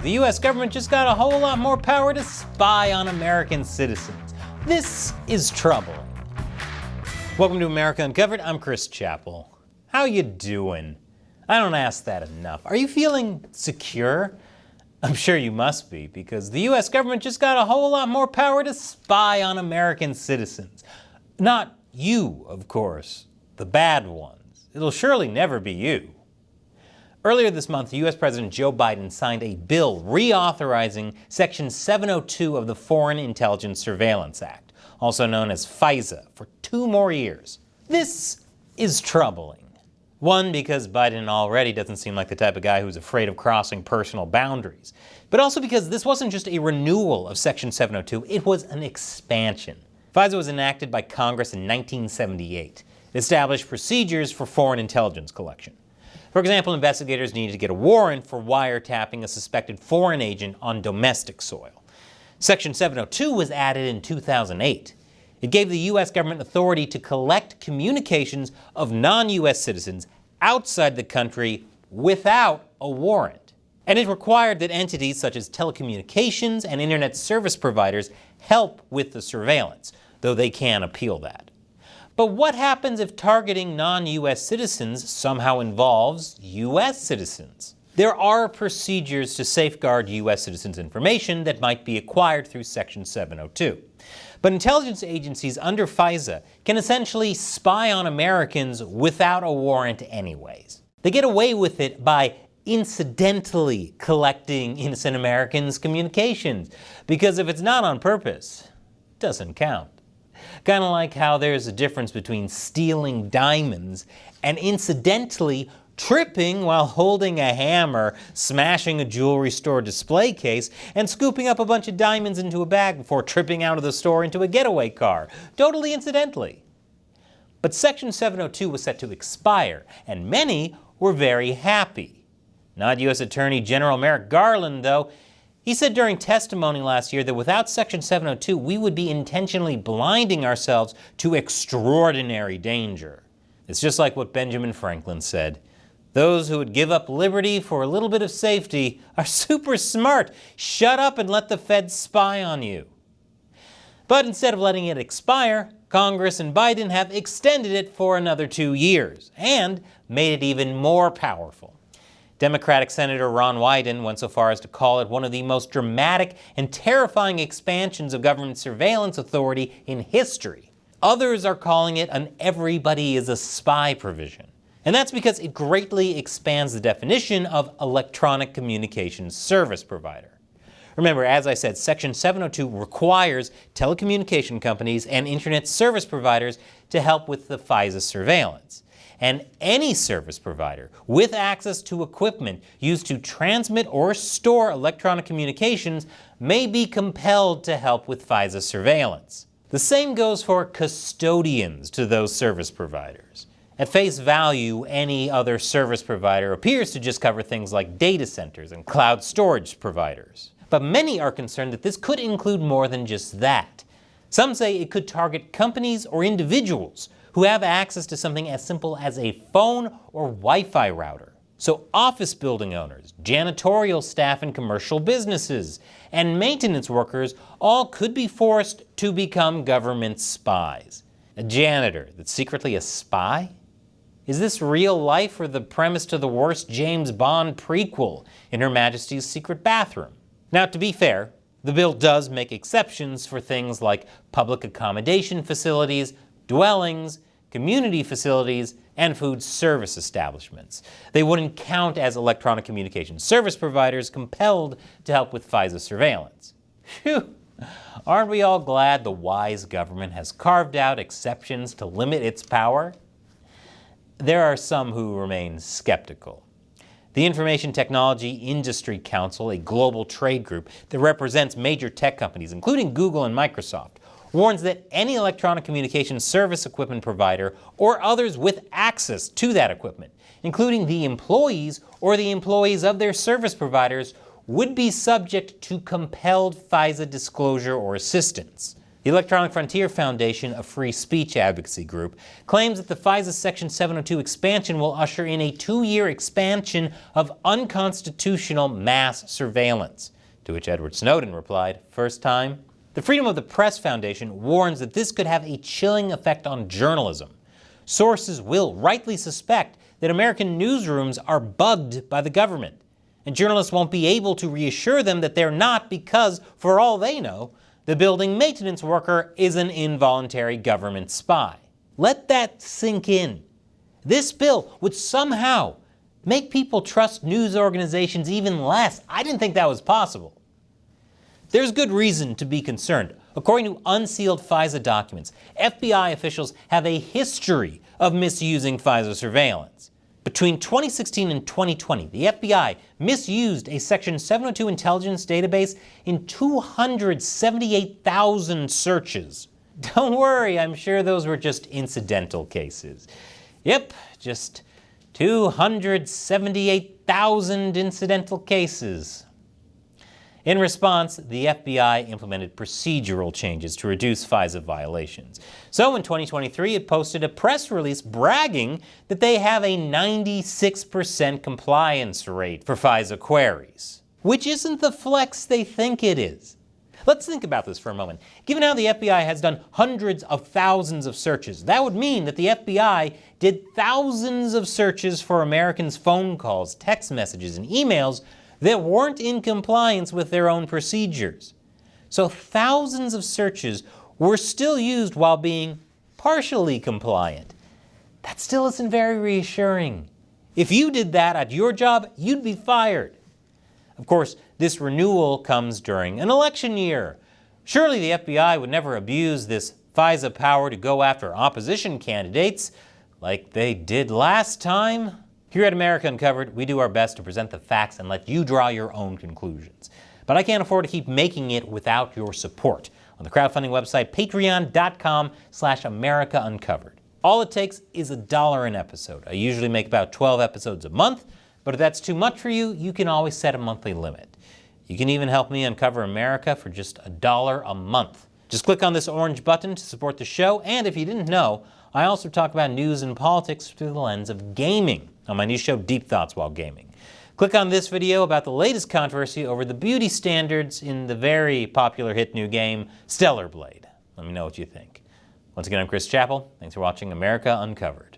the US government just got a whole lot more power to spy on American citizens. This is troubling. Welcome to America Uncovered. I'm Chris Chappell. How you doing? I don't ask that enough. Are you feeling secure? I'm sure you must be, because the US government just got a whole lot more power to spy on American citizens. Not you, of course, the bad ones. It'll surely never be you. Earlier this month, US President Joe Biden signed a bill reauthorizing Section 702 of the Foreign Intelligence Surveillance Act, also known as FISA, for 2 more years. This is troubling. One, because Biden already doesn't seem like the type of guy who's afraid of crossing personal boundaries. But also because this wasn't just a renewal of Section 702, it was an expansion. FISA was enacted by Congress in 1978. It established procedures for foreign intelligence collection. For example, investigators needed to get a warrant for wiretapping a suspected foreign agent on domestic soil. Section 702 was added in 2008. It gave the U.S. government authority to collect communications of non-U.S. citizens outside the country without a warrant. And it required that entities such as telecommunications and internet service providers help with the surveillance, though they can appeal that. But what happens if targeting non-U.S. citizens somehow involves U.S. citizens? There are procedures to safeguard U.S. citizens' information that might be acquired through Section 702. But intelligence agencies under FISA can essentially spy on Americans without a warrant anyways. They get away with it by incidentally collecting innocent Americans' communications, because if it's not on purpose, it doesn't count. Kind of like how there's a difference between stealing diamonds and incidentally tripping while holding a hammer, smashing a jewelry store display case, and scooping up a bunch of diamonds into a bag before tripping out of the store into a getaway car, totally incidentally. But Section 702 was set to expire, and many were very happy. Not U.S. Attorney General Merrick Garland, though. He said during testimony last year that without Section 702, we would be intentionally blinding ourselves to extraordinary danger. It's just like what Benjamin Franklin said. Those who would give up liberty for a little bit of safety are super smart. Shut up and let the feds spy on you. But instead of letting it expire, Congress and Biden have extended it for another 2 years and made it even more powerful. Democratic Senator Ron Wyden went so far as to call it one of the most dramatic and terrifying expansions of government surveillance authority in history. Others are calling it an everybody is a spy provision. And that's because it greatly expands the definition of electronic communications service provider. Remember, as I said, Section 702 requires telecommunication companies and internet service providers to help with the FISA surveillance. And any service provider with access to equipment used to transmit or store electronic communications may be compelled to help with FISA surveillance. The same goes for custodians to those service providers. At face value, any other service provider appears to just cover things like data centers and cloud storage providers. But many are concerned that this could include more than just that. Some say it could target companies or individuals who have access to something as simple as a phone or Wi-Fi router. So office building owners, janitorial staff in commercial businesses, and maintenance workers all could be forced to become government spies. A janitor that's secretly a spy? Is this real life or the premise to the worst James Bond prequel, in Her Majesty's Secret Bathroom? Now, to be fair, the bill does make exceptions for things like public accommodation facilities, dwellings, community facilities, and food service establishments. They wouldn't count as electronic communication service providers compelled to help with FISA surveillance. Phew! Aren't we all glad the wise government has carved out exceptions to limit its power? There are some who remain skeptical. The Information Technology Industry Council, a global trade group that represents major tech companies, including Google and Microsoft, warns that any electronic communications service equipment provider or others with access to that equipment, including the employees or the employees of their service providers, would be subject to compelled FISA disclosure or assistance. The Electronic Frontier Foundation, a free speech advocacy group, claims that the FISA Section 702 expansion will usher in a 2-year expansion of unconstitutional mass surveillance, to which Edward Snowden replied, "First time?" The Freedom of the Press Foundation warns that this could have a chilling effect on journalism. Sources will rightly suspect that American newsrooms are bugged by the government, and journalists won't be able to reassure them that they're not because, for all they know, the building maintenance worker is an involuntary government spy. Let that sink in. This bill would somehow make people trust news organizations even less. I didn't think that was possible. There's good reason to be concerned. According to unsealed FISA documents, FBI officials have a history of misusing FISA surveillance. Between 2016 and 2020, the FBI misused a Section 702 intelligence database in 278,000 searches. Don't worry, I'm sure those were just incidental cases. Yep, just 278,000 incidental cases. In response, the FBI implemented procedural changes to reduce FISA violations. So in 2023, it posted a press release bragging that they have a 96% compliance rate for FISA queries, which isn't the flex they think it is. Let's think about this for a moment. Given how the FBI has done hundreds of thousands of searches, that would mean that the FBI did thousands of searches for Americans' phone calls, text messages, and emails that weren't in compliance with their own procedures. So thousands of searches were still used while being partially compliant. That still isn't very reassuring. If you did that at your job, you'd be fired. Of course, this renewal comes during an election year. Surely the FBI would never abuse this FISA power to go after opposition candidates like they did last time. Here at America Uncovered, we do our best to present the facts and let you draw your own conclusions. But I can't afford to keep making it without your support on the crowdfunding website patreon.com/AmericaUncovered. All it takes is $1 an episode. I usually make about 12 episodes a month, but if that's too much for you, you can always set a monthly limit. You can even help me uncover America for just $1 a month. Just click on this orange button to support the show, and if you didn't know, I also talk about news and politics through the lens of gaming on my new show, Deep Thoughts While Gaming. Click on this video about the latest controversy over the beauty standards in the very popular hit new game, Stellar Blade. Let me know what you think. Once again, I'm Chris Chappell. Thanks for watching America Uncovered.